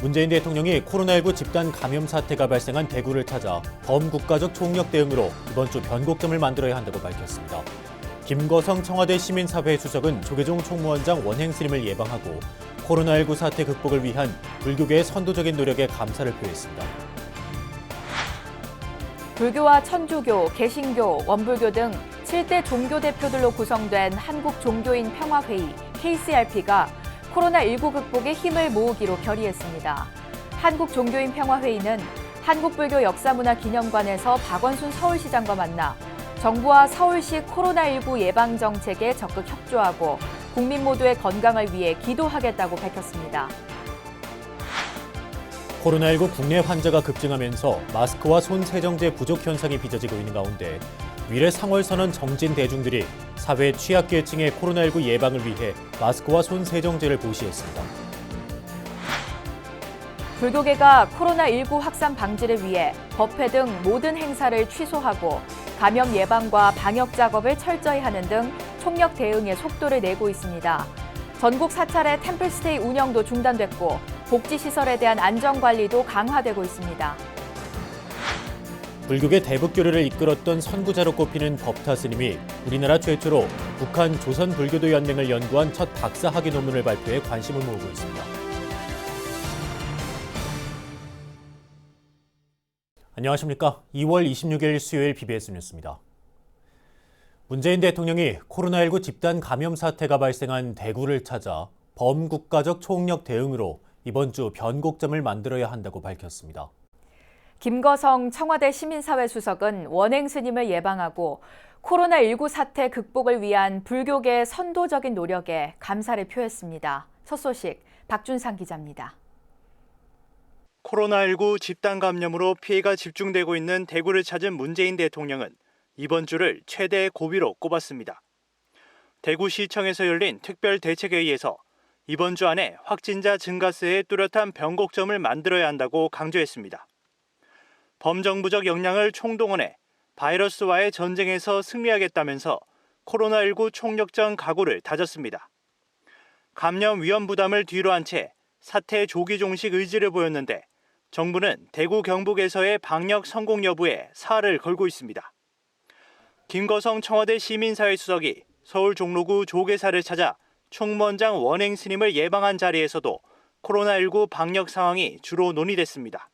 문재인 대통령이 코로나19 집단 감염 사태가 발생한 대구를 찾아 범국가적 총력 대응으로 이번 주 변곡점을 만들어야 한다고 밝혔습니다. 김거성 청와대 시민사회 수석은 조계종 총무원장 원행 스님을 예방하고 코로나19 사태 극복을 위한 불교계의 선도적인 노력에 감사를 표했습니다. 불교와 천주교, 개신교, 원불교 등 7대 종교 대표들로 구성된 한국종교인 평화회의 KCRP가 코로나19 극복에 힘을 모으기로 결의했습니다. 한국종교인 평화회의는 한국불교 역사문화기념관에서 박원순 서울시장과 만나 정부와 서울시 코로나19 예방 정책에 적극 협조하고 국민 모두의 건강을 위해 기도하겠다고 밝혔습니다. 코로나19 국내 환자가 급증하면서 마스크와 손 세정제 부족 현상이 빚어지고 있는 가운데 위례 상월선언 정진 대중들이 사회 취약계층의 코로나19 예방을 위해 마스크와 손 세정제를 보시했습니다. 불교계가 코로나19 확산 방지를 위해 법회 등 모든 행사를 취소하고 감염 예방과 방역 작업을 철저히 하는 등 총력 대응에 속도를 내고 있습니다. 전국 4차례 템플스테이 운영도 중단됐고 복지시설에 대한 안전관리도 강화되고 있습니다. 불교계 대북교류를 이끌었던 선구자로 꼽히는 법타 스님이 우리나라 최초로 북한 조선불교도 연맹을 연구한 첫 박사 학위 논문을 발표해 관심을 모으고 있습니다. 안녕하십니까. 2월 26일 수요일 BBS 뉴스입니다. 문재인 대통령이 코로나19 집단 감염 사태가 발생한 대구를 찾아 범국가적 총력 대응으로 이번 주 변곡점을 만들어야 한다고 밝혔습니다. 김거성 청와대 시민사회 수석은 원행 스님을 예방하고 코로나19 사태 극복을 위한 불교계의 선도적인 노력에 감사를 표했습니다. 첫 소식 박준상 기자입니다. 코로나19 집단 감염으로 피해가 집중되고 있는 대구를 찾은 문재인 대통령은 이번 주를 최대의 고비로 꼽았습니다. 대구시청에서 열린 특별대책회의에서 이번 주 안에 확진자 증가세에 뚜렷한 변곡점을 만들어야 한다고 강조했습니다. 범정부적 역량을 총동원해 바이러스와의 전쟁에서 승리하겠다면서 코로나19 총력전 각오를 다졌습니다. 감염 위험 부담을 뒤로 한 채 사태 조기 종식 의지를 보였는데 정부는 대구 경북에서의 방역 성공 여부에 사활을 걸고 있습니다. 김거성 청와대 시민사회 수석이 서울 종로구 조계사를 찾아 총무원장 원행 스님을 예방한 자리에서도 코로나19 방역 상황이 주로 논의됐습니다.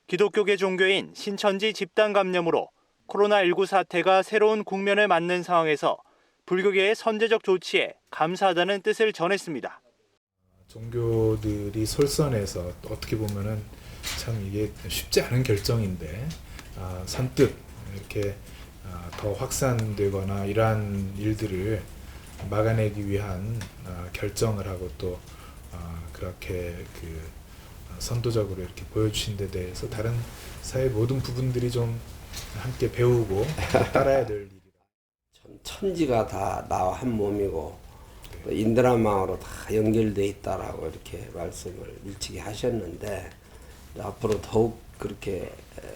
기독교계 종교인 신천지 집단 감염으로 코로나19 사태가 새로운 국면을 맞는 상황에서 불교계의 선제적 조치에 감사하다는 뜻을 전했습니다. 종교들이 솔선해서 어떻게 보면은 참 이게 쉽지 않은 결정인데 선뜻 이렇게 더 확산되거나 이러한 일들을 막아내기 위한 결정을 하고 또 그렇게 선도적으로 이렇게 보여주신 데 대해서 다른 사회 모든 부분들이 좀 함께 배우고 따라야 될 일이다. 천지가 다 나와 한 몸이고 또 인드라망으로 다 연결돼 있다라고 이렇게 말씀을 일찍이 하셨는데 앞으로 더욱 그렇게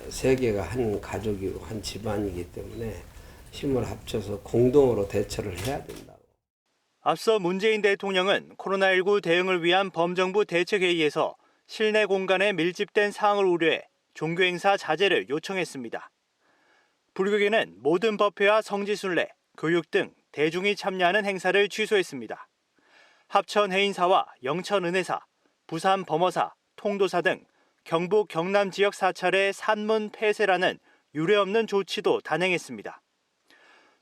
세계가 한 가족이고 한 집안이기 때문에 힘을 합쳐서 공동으로 대처를 해야 된다고. 앞서 문재인 대통령은 코로나19 대응을 위한 범정부 대책회의에서 실내 공간에 밀집된 사항을 우려해 종교행사 자제를 요청했습니다. 불교계는 모든 법회와 성지순례, 교육 등 대중이 참여하는 행사를 취소했습니다. 합천 해인사와 영천 은혜사, 부산 범어사, 통도사 등 경북 경남 지역 사찰의 산문 폐쇄라는 유례없는 조치도 단행했습니다.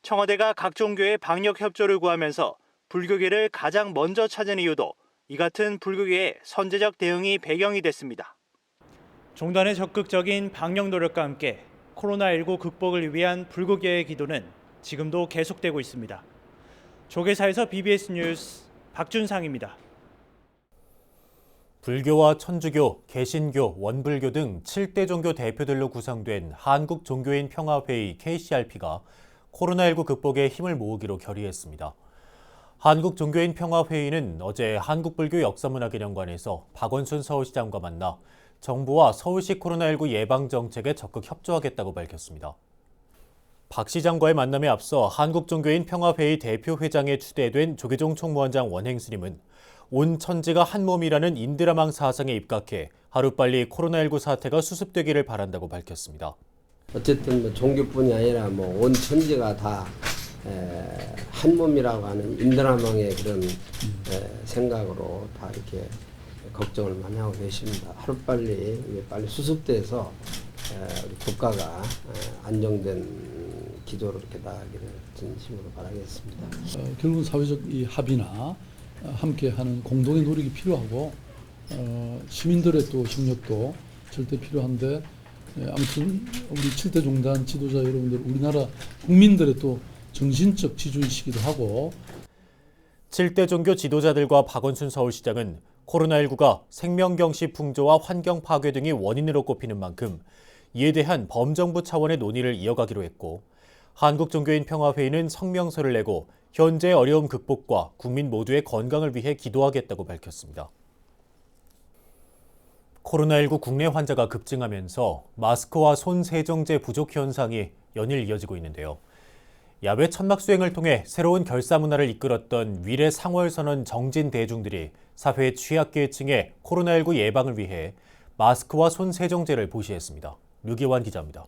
청와대가 각 종교의 방역 협조를 구하면서 불교계를 가장 먼저 찾은 이유도 이 같은 불교계의 선제적 대응이 배경이 됐습니다. 종단의 적극적인 방역 노력과 함께 코로나19 극복을 위한 불교계의 기도는 지금도 계속되고 있습니다. 조계사에서 BBS 뉴스 박준상입니다. 불교와 천주교, 개신교, 원불교 등 7대 종교 대표들로 구성된 한국종교인 평화회의 KCRP가 코로나19 극복에 힘을 모으기로 결의했습니다. 한국종교인 평화회의는 어제 한국불교 역사문화기념관에서 박원순 서울시장과 만나 정부와 서울시 코로나19 예방 정책에 적극 협조하겠다고 밝혔습니다. 박 시장과의 만남에 앞서 한국종교인 평화회의 대표회장에 추대된 조계종 총무원장 원행 스님은 온 천지가 한 몸이라는 인드라망 사상에 입각해 하루빨리 코로나19 사태가 수습되기를 바란다고 밝혔습니다. 어쨌든 뭐 종교뿐이 아니라 뭐 온 천지가 다 한 몸이라고 하는 인드라망의 그런 생각으로 다 이렇게 걱정을 많이 하고 계십니다. 하루빨리 빨리 수습돼서 우리 국가가 안정된 기조로 이렇게 나가기를 진심으로 바라겠습니다. 결국은 사회적 이 합의나 함께하는 공동의 노력이 필요하고 시민들의 또 협력도 절대 필요한데 아무튼 우리 7대 종단 지도자 여러분들 우리나라 국민들의 또 정신적 지주이시기도 하고 7대 종교 지도자들과 박원순 서울시장은 코로나19가 생명경시 풍조와 환경 파괴 등이 원인으로 꼽히는 만큼 이에 대한 범정부 차원의 논의를 이어가기로 했고 한국종교인평화회의는 성명서를 내고 현재의 어려움 극복과 국민 모두의 건강을 위해 기도하겠다고 밝혔습니다. 코로나19 국내 환자가 급증하면서 마스크와 손 세정제 부족 현상이 연일 이어지고 있는데요. 야외 천막 수행을 통해 새로운 결사 문화를 이끌었던 위례 상월선언 정진 대중들이 사회 취약계층의 코로나19 예방을 위해 마스크와 손 세정제를 보시했습니다. 류기환 기자입니다.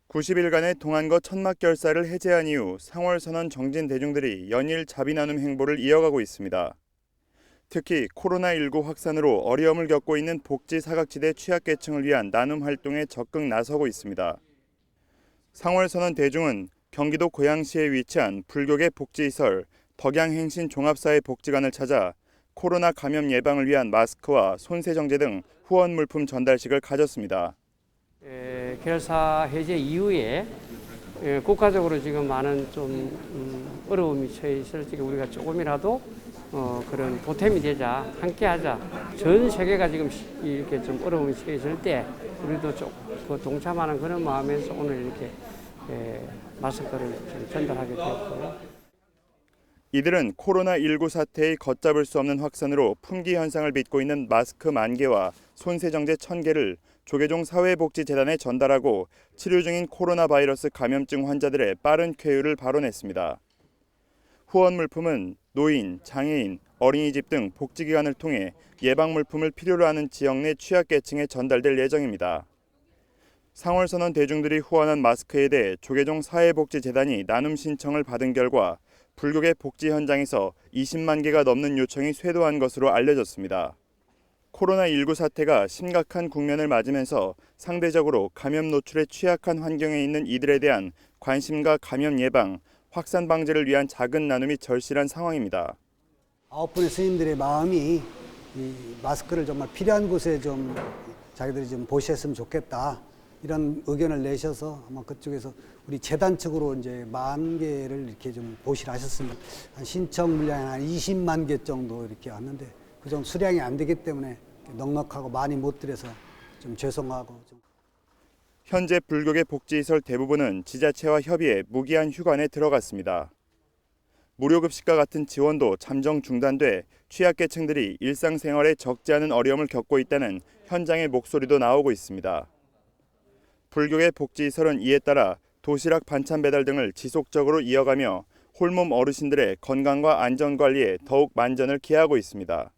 90일간의 동안거 천막 결사를 해제한 이후 상월선언 정진 대중들이 연일 자비 나눔 행보를 이어가고 있습니다. 특히 코로나19 확산으로 어려움을 겪고 있는 복지 사각지대 취약계층을 위한 나눔 활동에 적극 나서고 있습니다. 상월선언 대중은 경기도 고양시에 위치한 불교계 복지시설 덕양행신 종합사회복지관을 찾아 코로나 감염 예방을 위한 마스크와 손세정제 등 후원 물품 전달식을 가졌습니다. 결사 해제 이후에 국가적으로 지금 많은 좀 어려움이 처해 있을 때 우리가 조금이라도 그런 보탬이 되자, 함께하자. 전 세계가 지금 이렇게 좀 어려움이 처해 있을 때 우리도 그 동참하는 그런 마음에서 오늘 이렇게 마스크를 좀 전달하게 되었고요. 이들은 코로나19 사태의 걷잡을 수 없는 확산으로 품귀 현상을 빚고 있는 마스크 10,000개와 손세정제 1,000개를 조계종 사회복지재단에 전달하고 치료 중인 코로나 바이러스 감염증 환자들의 빠른 쾌유를 발언했습니다. 후원 물품은 노인, 장애인, 어린이집 등 복지기관을 통해 예방 물품을 필요로 하는 지역 내 취약계층에 전달될 예정입니다. 상월선언 대중들이 후원한 마스크에 대해 조계종 사회복지재단이 나눔 신청을 받은 결과 불교계 복지 현장에서 20만 개가 넘는 요청이 쇄도한 것으로 알려졌습니다. 코로나19 사태가 심각한 국면을 맞으면서 상대적으로 감염 노출에 취약한 환경에 있는 이들에 대한 관심과 감염 예방, 확산 방지를 위한 작은 나눔이 절실한 상황입니다. 9분의 스님들의 마음이 이 마스크를 정말 필요한 곳에 좀 자기들이 좀 보시했으면 좋겠다. 이런 의견을 내셔서 아마 그쪽에서 우리 재단 측으로 이제 10,000개를 이렇게 좀 보시를 하셨습니다. 한 신청 물량이 한 20만 개 정도 이렇게 왔는데 그 정도 수량이 안 되기 때문에 넉넉하고 많이 못 드려서 좀 죄송하고. 현재 불교계 복지시설 대부분은 지자체와 협의해 무기한 휴관에 들어갔습니다. 무료급식과 같은 지원도 잠정 중단돼 취약계층들이 일상생활에 적지 않은 어려움을 겪고 있다는 현장의 목소리도 나오고 있습니다. 불교계 복지시설은 이에 따라 도시락 반찬 배달 등을 지속적으로 이어가며 홀몸 어르신들의 건강과 안전 관리에 더욱 만전을 기하고 있습니다.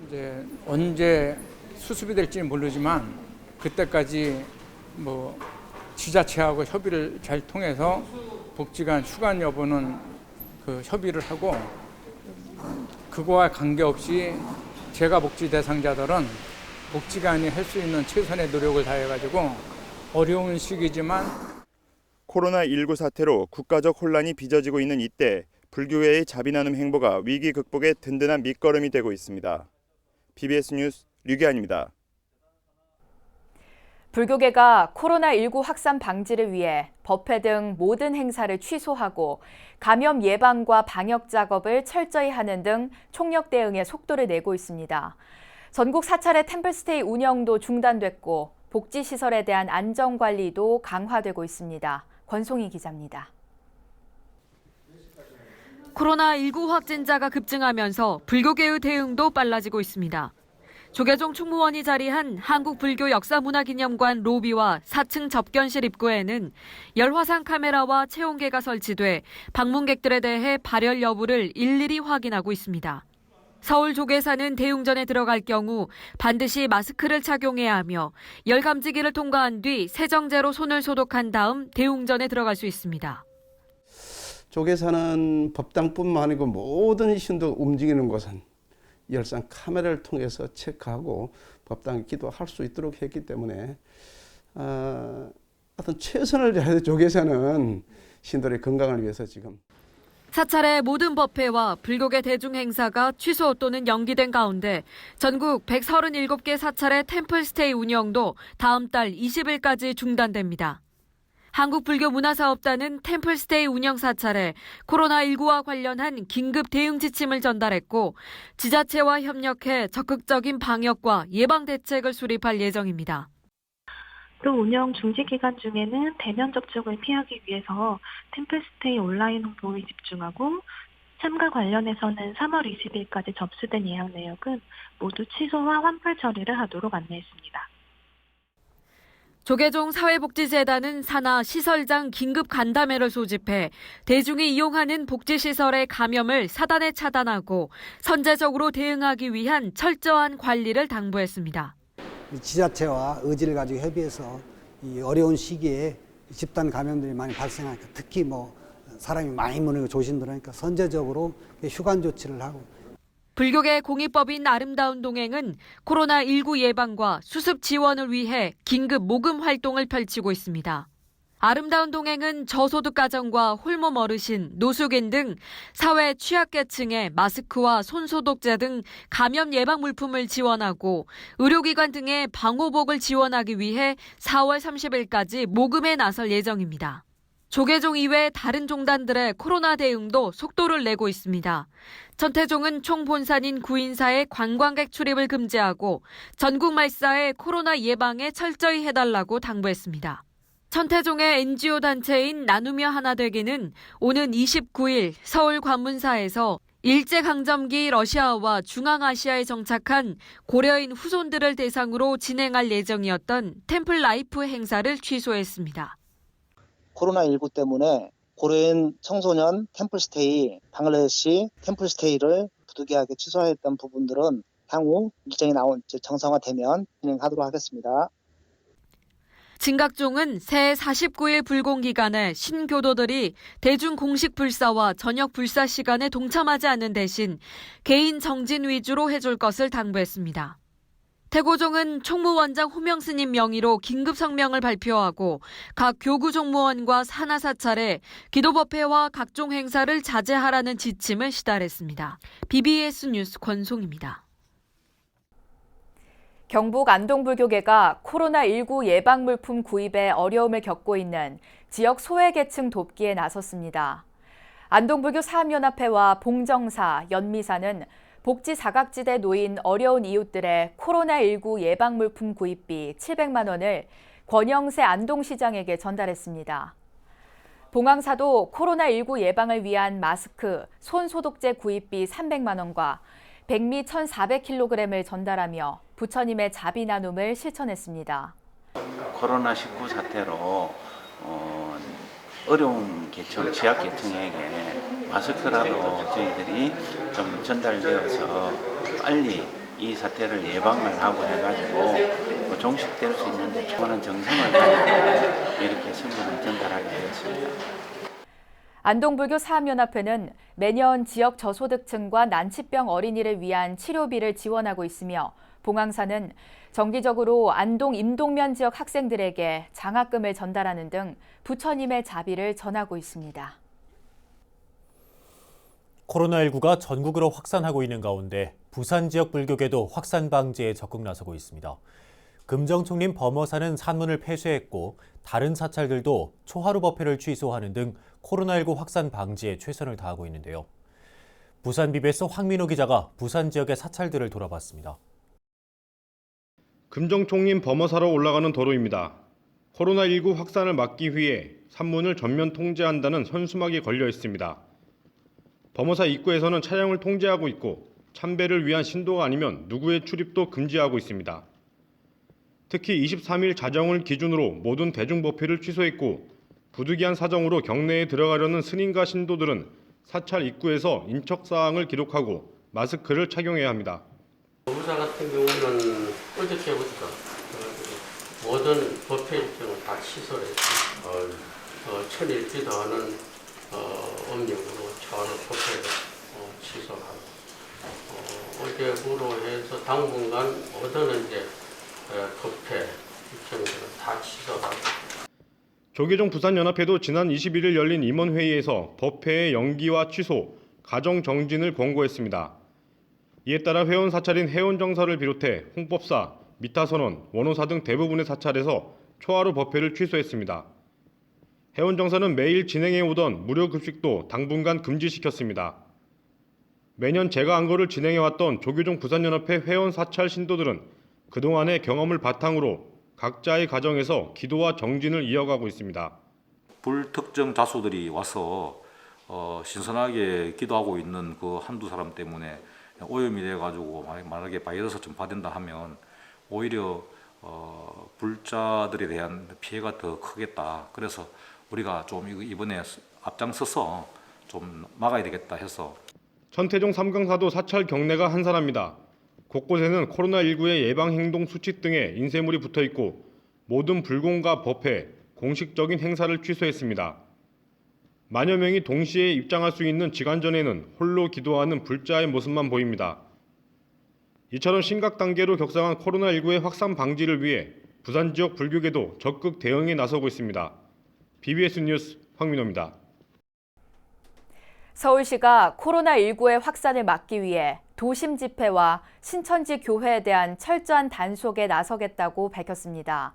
이제 언제 수습이 될지는 모르지만 그때까지 뭐 지자체하고 협의를 잘 통해서 복지관 휴관 여부는 그 협의를 하고 그거와 관계없이 재가 복지 대상자들은 복지관이 할 수 있는 최선의 노력을 다해가지고 어려운 시기지만 코로나19 사태로 국가적 혼란이 빚어지고 있는 이때 불교계의 자비 나눔 행보가 위기 극복의 든든한 밑거름이 되고 있습니다. BBS 뉴스 류기환입니다. 불교계가 코로나19 확산 방지를 위해 법회 등 모든 행사를 취소하고 감염 예방과 방역 작업을 철저히 하는 등 총력 대응에 속도를 내고 있습니다. 전국 4차례 템플스테이 운영도 중단됐고 복지시설에 대한 안전관리도 강화되고 있습니다. 권송희 기자입니다. 코로나19 확진자가 급증하면서 불교계의 대응도 빨라지고 있습니다. 조계종 충무원이 자리한 한국불교역사문화기념관 로비와 4층 접견실 입구에는 열화상 카메라와 체온계가 설치돼 방문객들에 대해 발열 여부를 일일이 확인하고 있습니다. 서울 조계사는 대웅전에 들어갈 경우 반드시 마스크를 착용해야 하며 열 감지기를 통과한 뒤 세정제로 손을 소독한 다음 대웅전에 들어갈 수 있습니다. 조계사는 법당뿐만 아니고 모든 신도 움직이는 곳은 열상 카메라를 통해서 체크하고 법당에 기도할 수 있도록 했기 때문에 어떤 최선을 다해서 조계사는 신도의 건강을 위해서 지금 사찰의 모든 법회와 불교계 대중행사가 취소 또는 연기된 가운데 전국 137개 사찰의 템플스테이 운영도 다음 달 20일까지 중단됩니다. 한국불교문화사업단은 템플스테이 운영 사찰에 코로나19와 관련한 긴급 대응 지침을 전달했고 지자체와 협력해 적극적인 방역과 예방 대책을 수립할 예정입니다. 또 운영 중지 기간 중에는 대면 접촉을 피하기 위해서 템플스테이 온라인 홍보에 집중하고 참가 관련해서는 3월 20일까지 접수된 예약 내역은 모두 취소와 환불 처리를 하도록 안내했습니다. 조계종 사회복지재단은 산하 시설장 긴급 간담회를 소집해 대중이 이용하는 복지시설의 감염을 사단에 차단하고 선제적으로 대응하기 위한 철저한 관리를 당부했습니다. 지자체와 의지를 가지고 협의해서 이 어려운 시기에 집단 감염들이 많이 발생하니까 특히 사람이 많이 모이고 조심들하니까 선제적으로 휴관 조치를 하고 불교계 공익법인 아름다운 동행은 코로나19 예방과 수습 지원을 위해 긴급 모금 활동을 펼치고 있습니다. 아름다운 동행은 저소득 가정과 홀몸 어르신, 노숙인 등 사회 취약계층에 마스크와 손소독제 등 감염 예방 물품을 지원하고 의료기관 등의 방호복을 지원하기 위해 4월 30일까지 모금에 나설 예정입니다. 조계종 이외 다른 종단들의 코로나 대응도 속도를 내고 있습니다. 천태종은 총본산인 구인사의 관광객 출입을 금지하고 전국 말사의 코로나 예방에 철저히 해달라고 당부했습니다. 천태종의 NGO 단체인 나누며 하나 되기는 오는 29일 서울 관문사에서 일제강점기 러시아와 중앙아시아에 정착한 고려인 후손들을 대상으로 진행할 예정이었던 템플 라이프 행사를 취소했습니다. 코로나19 때문에 고려인 청소년 템플스테이, 방글라데시 템플스테이를 부득이하게 취소했던 부분들은 향후 일정이 정상화되면 진행하도록 하겠습니다. 진각종은 새해 49일 불공 기간에 신교도들이 대중 공식 불사와 저녁 불사 시간에 동참하지 않는 대신 개인 정진 위주로 해줄 것을 당부했습니다. 태고종은 총무원장 호명스님 명의로 긴급 성명을 발표하고 각 교구 종무원과 산하사찰에 기도법회와 각종 행사를 자제하라는 지침을 시달했습니다. BBS 뉴스 권송입니다. 경북 안동불교계가 코로나19 예방물품 구입에 어려움을 겪고 있는 지역 소외계층 돕기에 나섰습니다. 안동불교 사업연합회와 봉정사, 연미사는 복지 사각지대에 놓인 어려운 이웃들의 코로나19 예방물품 구입비 700만 원을 권영세 안동시장에게 전달했습니다. 봉황사도 코로나19 예방을 위한 마스크, 손소독제 구입비 300만 원과 백미 1,400kg을 전달하며 부처님의 자비 나눔을 실천했습니다. 코로나19 사태로 어려운 계층, 취약계층에게 마스크라도 저희들이 좀 전달되어서 빨리 이 사태를 예방을 하고 해가지고 종식될 수 있는데 좋은 정성을 가지고 이렇게 선물을 전달하게 되었습니다. 안동불교 사업연합회는 매년 지역 저소득층과 난치병 어린이를 위한 치료비를 지원하고 있으며 봉황사는 정기적으로 안동 임동면 지역 학생들에게 장학금을 전달하는 등 부처님의 자비를 전하고 있습니다. 코로나19가 전국으로 확산하고 있는 가운데 부산 지역 불교계도 확산 방지에 적극 나서고 있습니다. 금정총림 범어사는 산문을 폐쇄했고 다른 사찰들도 초하루 법회를 취소하는 등 코로나19 확산 방지에 최선을 다하고 있는데요. 부산 BBS 황민호 기자가 부산 지역의 사찰들을 돌아봤습니다. 금정총림 범어사로 올라가는 도로입니다. 코로나19 확산을 막기 위해 산문을 전면 통제한다는 현수막이 걸려 있습니다. 범어사 입구에서는 차량을 통제하고 있고 참배를 위한 신도가 아니면 누구의 출입도 금지하고 있습니다. 특히 23일 자정을 기준으로 모든 대중법회를 취소했고 부득이한 사정으로 경내에 들어가려는 스님과 신도들은 사찰 입구에서 인적사항을 기록하고 마스크를 착용해야 합니다. 노무사 같은 경우는 어저께부터 모든 법회 일정을 다 취소했고 1000일 엄령으로 차로 법회를 취소하고 어제부로 해서 당분간 모든 이제 법회 일정들은 다 취소하고. 조계종 부산연합회도 지난 21일 열린 임원회의에서 법회의 연기와 취소, 가정 정진을 권고했습니다. 이에 따라 회원 사찰인 해운정사를 비롯해 홍법사, 미타선원, 원호사 등 대부분의 사찰에서 초하루 법회를 취소했습니다. 해운정사는 매일 진행해오던 무료 급식도 당분간 금지시켰습니다. 매년 제가안거를 진행해왔던 조계종 부산연합회 회원 사찰 신도들은 그동안의 경험을 바탕으로 각자의 가정에서 기도와 정진을 이어가고 있습니다. 불특정 다수들이 와서 신선하게 기도하고 있는 그 한두 사람 때문에 오염이 돼가지고 만약에 바이러스 전파된다 하면 오히려 불자들에 대한 피해가 더 크겠다. 그래서 우리가 좀 이번에 앞장서서 좀 막아야 되겠다 해서. 천태종 3강사도 사찰 경내가 한산합니다. 곳곳에는 코로나19의 예방행동 수칙 등의 인쇄물이 붙어있고 모든 불공과 법회, 공식적인 행사를 취소했습니다. 만여 명이 동시에 입장할 수 있는 직안전에는 홀로 기도하는 불자의 모습만 보입니다. 이처럼 심각 단계로 격상한 코로나19의 확산 방지를 위해 부산 지역 불교계도 적극 대응에 나서고 있습니다. BBS 뉴스 황민호입니다. 서울시가 코로나19의 확산을 막기 위해 도심 집회와 신천지 교회에 대한 철저한 단속에 나서겠다고 밝혔습니다.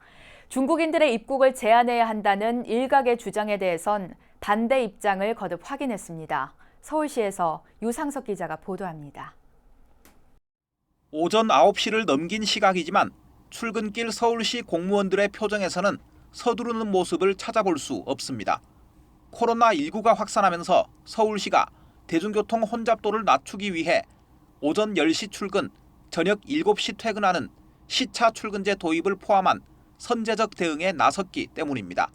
중국인들의 입국을 제한해야 한다는 일각의 주장에 대해선 반대 입장을 거듭 확인했습니다. 서울시에서 유상석 기자가 보도합니다. 오전 9시를 넘긴 시각이지만 출근길 서울시 공무원들의 표정에서는 서두르는 모습을 찾아볼 수 없습니다. 코로나19가 확산하면서 서울시가 대중교통 혼잡도를 낮추기 위해 오전 10시 출근, 저녁 7시 퇴근하는 시차 출근제 도입을 포함한 선제적 대응에 나섰기 때문입니다.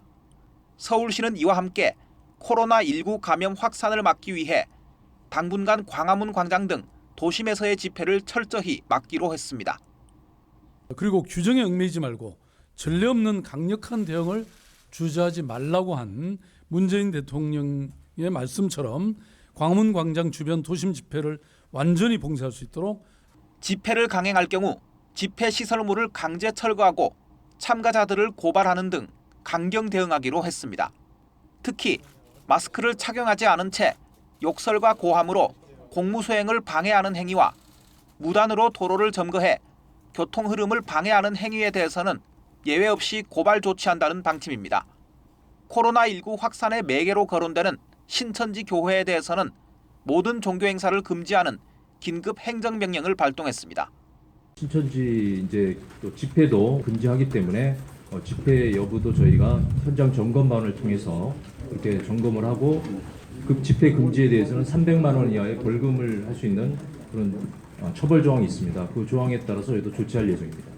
서울시는 이와 함께 코로나19 감염 확산을 막기 위해 당분간 광화문 광장 등 도심에서의 집회를 철저히 막기로 했습니다. 그리고 규정에 얽매이지 말고 전례 없는 강력한 대응을 주저하지 말라고 한 문재인 대통령의 말씀처럼 광화문 광장 주변 도심 집회를 완전히 봉쇄할 수 있도록 집회를 강행할 경우 집회 시설물을 강제 철거하고 참가자들을 고발하는 등 강경 대응하기로 했습니다. 특히 마스크를 착용하지 않은 채 욕설과 고함으로 공무수행을 방해하는 행위와 무단으로 도로를 점거해 교통 흐름을 방해하는 행위에 대해서는 예외 없이 고발 조치한다는 방침입니다. 코로나19 확산의 매개로 거론되는 신천지 교회에 대해서는 모든 종교 행사를 금지하는 긴급 행정명령을 발동했습니다. 신천지 이제 또 집회도 금지하기 때문에 집회 여부도 저희가 현장 점검반을 통해서 이렇게 점검을 하고 그 집회 금지에 대해서는 300만 원 이하의 벌금을 할 수 있는 그런 처벌 조항이 있습니다. 그 조항에 따라서 저희도 조치할 예정입니다.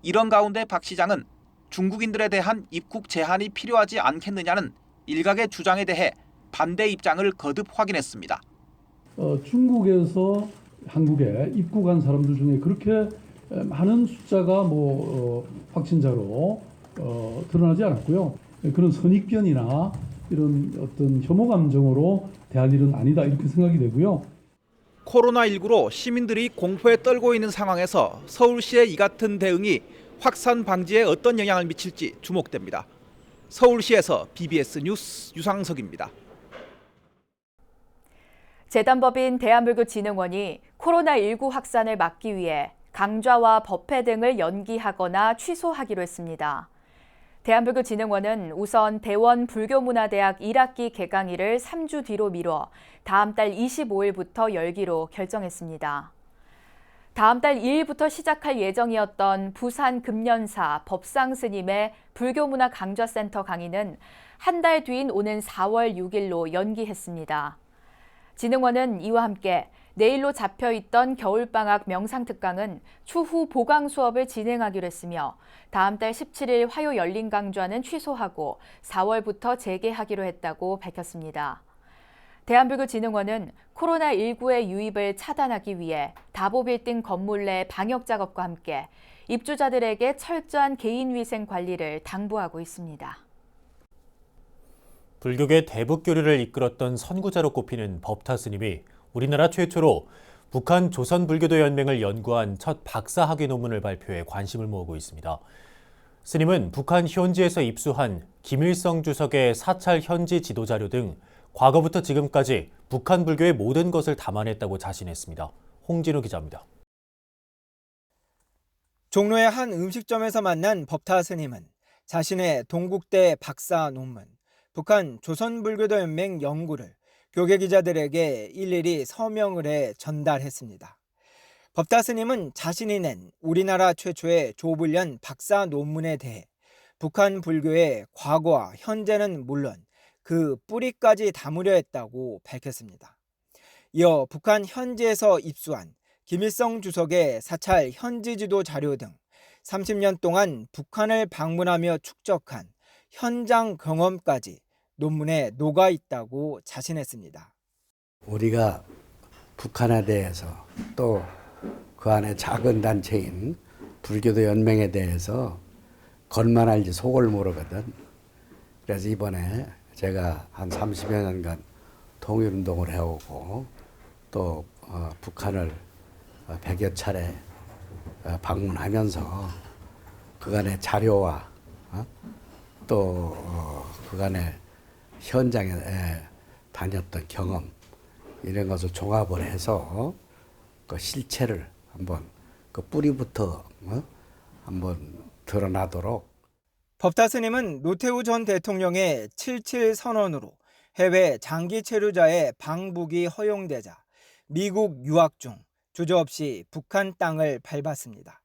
이런 가운데 박 시장은 중국인들에 대한 입국 제한이 필요하지 않겠느냐는 일각의 주장에 대해 반대 입장을 거듭 확인했습니다. 중국에서 한국에 입국한 사람들 중에 그렇게 많은 숫자가 확진자로 드러나지 않았고요. 그런 선입견이나 이런 어떤 혐오 감정으로 대할 일은 아니다 이렇게 생각이 되고요. 코로나19로 시민들이 공포에 떨고 있는 상황에서 서울시의 이 같은 대응이 확산 방지에 어떤 영향을 미칠지 주목됩니다. 서울시에서 BBS 뉴스 유상석입니다. 재단법인 대한불교진흥원이 코로나19 확산을 막기 위해 강좌와 법회 등을 연기하거나 취소하기로 했습니다. 대한불교진흥원은 우선 대원 불교문화대학 1학기 개강일을 3주 뒤로 미뤄 다음 달 25일부터 열기로 결정했습니다. 다음 달 2일부터 시작할 예정이었던 부산 금년사 법상스님의 불교문화 강좌센터 강의는 한 달 뒤인 오는 4월 6일로 연기했습니다. 진흥원은 이와 함께 내일로 잡혀있던 겨울방학 명상특강은 추후 보강 수업을 진행하기로 했으며 다음 달 17일 화요 열린 강좌는 취소하고 4월부터 재개하기로 했다고 밝혔습니다. 대한불교진흥원은 코로나19의 유입을 차단하기 위해 다보빌딩 건물 내 방역 작업과 함께 입주자들에게 철저한 개인위생 관리를 당부하고 있습니다. 불교계 대북교류를 이끌었던 선구자로 꼽히는 법타 스님이 우리나라 최초로 북한 조선불교도연맹을 연구한 첫 박사학위 논문을 발표해 관심을 모으고 있습니다. 스님은 북한 현지에서 입수한 김일성 주석의 사찰 현지 지도자료 등 과거부터 지금까지 북한 불교의 모든 것을 담아냈다고 자신했습니다. 홍진우 기자입니다. 종로의 한 음식점에서 만난 법타 스님은 자신의 동국대 박사 논문, 북한 조선불교도연맹 연구를 교계 기자들에게 일일이 서명을 해 전달했습니다. 법타 스님은 자신이 낸 우리나라 최초의 조불련 박사 논문에 대해 북한 불교의 과거와 현재는 물론 그 뿌리까지 담으려 했다고 밝혔습니다. 이어 북한 현지에서 입수한 김일성 주석의 사찰 현지 지도 자료 등 30년 동안 북한을 방문하며 축적한 현장 경험까지 논문에 녹아 있다고 자신했습니다. 우리가 북한에 대해서 또 그 안에 작은 단체인 불교도 연맹에 대해서 겉만 알지 속을 모르거든. 그래서 이번에 제가 한 30여 년간 통일운동을 해오고 또 북한을 100여 차례 방문하면서 그간의 자료와 또 그간의 현장에 다녔던 경험 이런 것을 종합을 해서 그 실체를 한번 그 뿌리부터 한번 드러나도록. 법타 스님은 노태우 전 대통령의 77 선언으로 해외 장기 체류자의 방북이 허용되자 미국 유학 중 주저없이 북한 땅을 밟았습니다.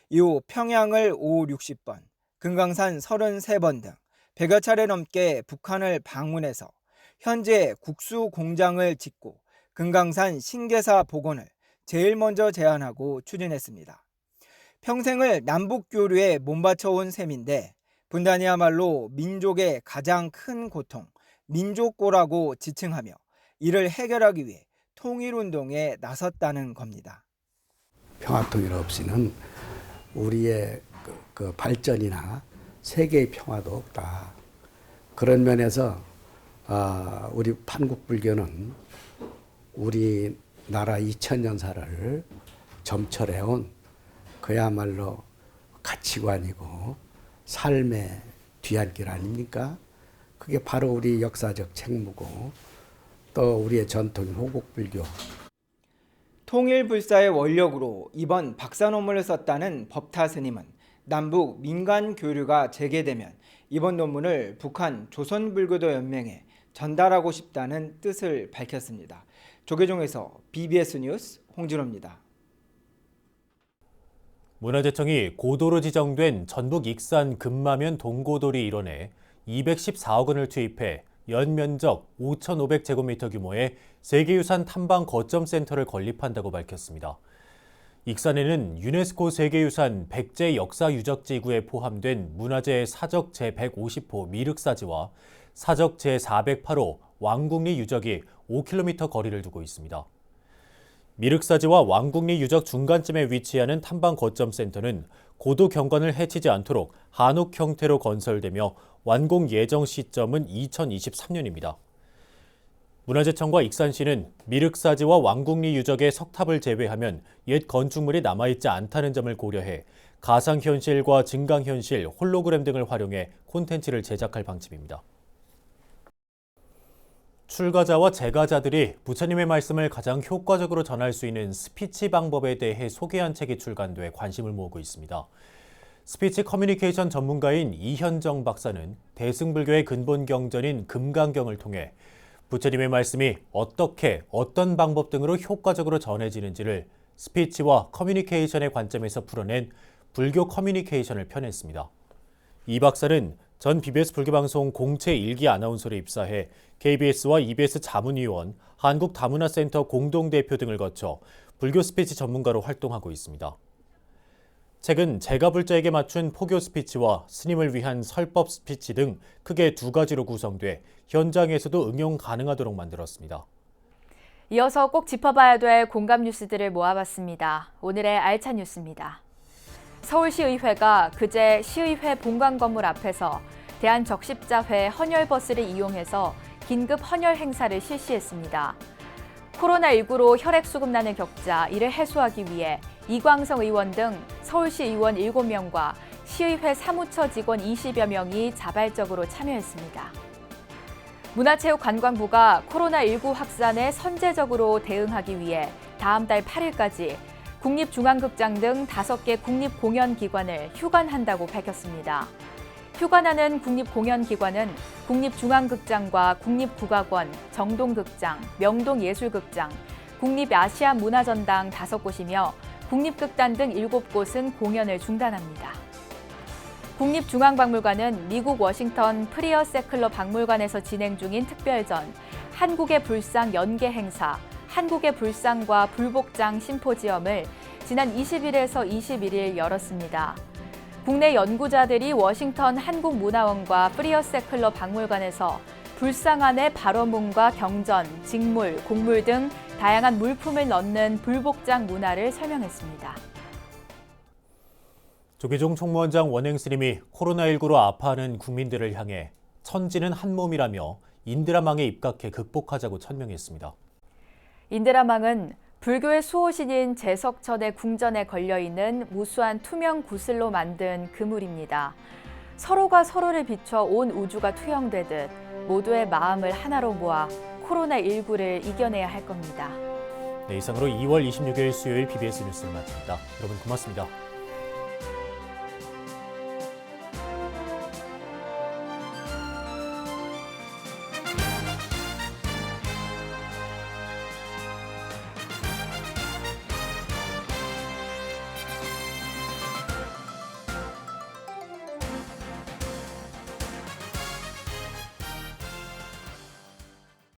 이후 평양을 5, 60번, 금강산 33번 등 100여 차례 넘게 북한을 방문해서 현재 국수 공장을 짓고 금강산 신계사 복원을 제일 먼저 제안하고 추진했습니다. 평생을 남북 교류에 몸바쳐온 셈인데 분단이야말로 민족의 가장 큰 고통, 민족고라고 지칭하며 이를 해결하기 위해 통일운동에 나섰다는 겁니다. 평화통일 없이는 우리의 그 발전이나 세계의 평화도 없다. 그런 면에서 우리 판국불교는 우리나라 2000년사를 점철해온 그야말로 가치관이고 삶의 뒤안길 아닙니까? 그게 바로 우리 역사적 책무고 또 우리의 전통인 호국불교. 통일불사의 원력으로 이번 박사 논문을 썼다는 법타 스님은 남북 민간 교류가 재개되면 이번 논문을 북한 조선불교도 연맹에 전달하고 싶다는 뜻을 밝혔습니다. 조계종에서 BBS 뉴스 홍진호입니다. 문화재청이 고도로 지정된 전북 익산 금마면 동고돌이 일원에 214억 원을 투입해 연면적 5,500제곱미터 규모의 세계유산 탐방 거점센터를 건립한다고 밝혔습니다. 익산에는 유네스코 세계유산 백제 역사유적지구에 포함된 문화재 사적 제150호 미륵사지와 사적 제408호 왕국리 유적이 5km 거리를 두고 있습니다. 미륵사지와 왕국리 유적 중간쯤에 위치하는 탐방 거점센터는 고도 경관을 해치지 않도록 한옥 형태로 건설되며 완공 예정 시점은 2023년입니다. 문화재청과 익산시는 미륵사지와 왕국리 유적의 석탑을 제외하면 옛 건축물이 남아있지 않다는 점을 고려해 가상현실과 증강현실, 홀로그램 등을 활용해 콘텐츠를 제작할 방침입니다. 출가자와 재가자들이 부처님의 말씀을 가장 효과적으로 전할 수 있는 스피치 방법에 대해 소개한 책이 출간돼 관심을 모으고 있습니다. 스피치 커뮤니케이션 전문가인 이현정 박사는 대승불교의 근본 경전인 금강경을 통해 부처님의 말씀이 어떻게, 어떤 방법 등으로 효과적으로 전해지는지를 스피치와 커뮤니케이션의 관점에서 풀어낸 불교 커뮤니케이션을 펴냈습니다. 이 박사는 전 BBS 불교방송 공채 1기 아나운서로 입사해 KBS와 EBS 자문위원, 한국다문화센터 공동대표 등을 거쳐 불교 스피치 전문가로 활동하고 있습니다. 최근 제가불자에게 맞춘 포교 스피치와 스님을 위한 설법 스피치 등 크게 두 가지로 구성돼 현장에서도 응용 가능하도록 만들었습니다. 이어서 꼭 짚어봐야 될 공감 뉴스들을 모아봤습니다. 오늘의 알찬 뉴스입니다. 서울시의회가 그제 시의회 본관 건물 앞에서 대한적십자회 헌혈버스를 이용해서 긴급 헌혈 행사를 실시했습니다. 코로나19로 혈액 수급나는 격자, 이를 해소하기 위해 이광성 의원 등 서울시 의원 7명과 시의회 사무처 직원 20여 명이 자발적으로 참여했습니다. 문화체육관광부가 코로나19 확산에 선제적으로 대응하기 위해 다음 달 8일까지 국립중앙극장 등 5개 국립공연기관을 휴관한다고 밝혔습니다. 휴관하는 국립공연기관은 국립중앙극장과 국립국악원, 정동극장, 명동예술극장, 국립아시아문화전당 5곳이며 국립극단 등 7곳은 공연을 중단합니다. 국립중앙박물관은 미국 워싱턴 프리어세클러 박물관에서 진행 중인 특별전, 한국의 불상 연계 행사, 한국의 불상과 불복장 심포지엄을 지난 20일에서 21일 열었습니다. 국내 연구자들이 워싱턴 한국문화원과 프리어세클러 박물관에서 불상 안에 발어문과 경전, 직물, 곡물 등 다양한 물품을 넣는 불복장 문화를 설명했습니다. 조계종 총무원장 원행 스님이 코로나19로 아파하는 국민들을 향해 천지는 한 몸이라며 인드라망에 입각해 극복하자고 천명했습니다. 인드라망은 불교의 수호신인 제석천의 궁전에 걸려있는 무수한 투명 구슬로 만든 그물입니다. 서로가 서로를 비춰 온 우주가 투영되듯 모두의 마음을 하나로 모아 코로나19를 이겨내야 할 겁니다. 네, 이상으로 2월 26일 수요일 BBS 뉴스를 마칩니다. 여러분 고맙습니다.